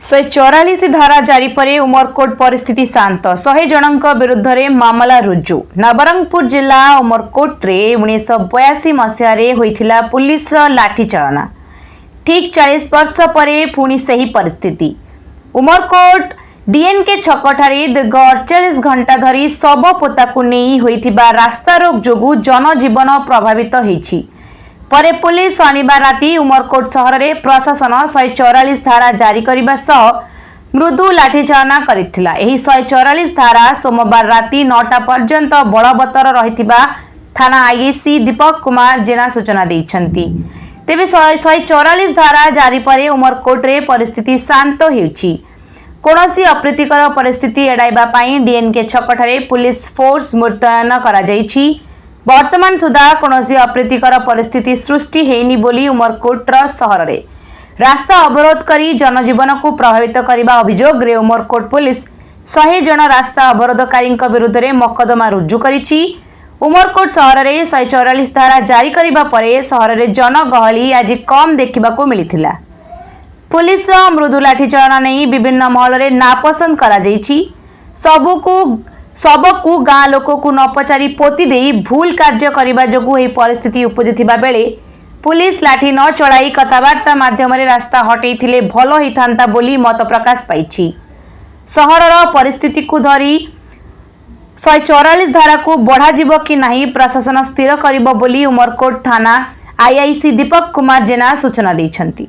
144 धारा जारी पर उमरकोट परिस्थिति शांत 100 जनक विरुद्ध में मामला रुजु। नवरंगपुर जिला उमरकोट रे 1982 मसीह होइथिला पुलिस लाठीचालना। ठीक 40 वर्ष पर पुणी सही परिस्थिति। उमरकोट डीएनके छकठारे दीर्घ 48 घंटा धरी शव पोताकु नहीं होइथिबा रास्ता रोक जोगु जनजीवन प्रभावित होइछि। परे पुलिस शनिवार राति उमरकोट सहर में प्रशासन 144 धारा जारी करने सह मृदु लाठीचालना करिथिला। एही 144 धारा सोमवार राति 9टा पर्यंत बलवत्तर रहिथिबा थाना आईआईसी दीपक कुमार जेना सूचना दैछंती। तेबे 144 धारा जारी पर उमरकोट रे परिस्थिति शांत हेउछि। कोनोसी अप्रीतिकर परिस्थिति एडाइबा पई डीएनके छकठारे पुलिस फोर्स मुतयन करा जाइछि। वर्तमान सुधा कोनोसी अप्रीतिकर परिस्थिति सृष्टि हेनी बोली उमरकोट सहर रे रास्ता अवरोध करी जनजीवन को प्रभावित करने अभियोग रे उमरकोट पुलिस 100 जन रास्ता अवरोधकारी विरुद्ध में मकदमा रुजु करिछि। उमरकोट सहर में 144 धारा जारी करने पर सहर में जनगहली आज कम देखा मिलता। पुलिस मृदु लाठीचालना नहीं विभिन्न महल में नापसंद करा जाइछि। सबको गाँ लोक को न पचारि पोती दे भूल कार्य करने जोगु यह परिस्थिति उपजुथिबा बेले पुलिस लाठी न चढ़ाई कथबार्ता माध्यम रास्ता हटैथिले भल होइथांता बोली मत प्रकाश पाइछि। सहरर परिस्थिति को धरी 144 धारा को बढ़ाजिब कि नहीं प्रशासन स्थिर करिब बोली उमरकोट थाना आईआईसी दीपक कुमार जेना सूचना दैछंती।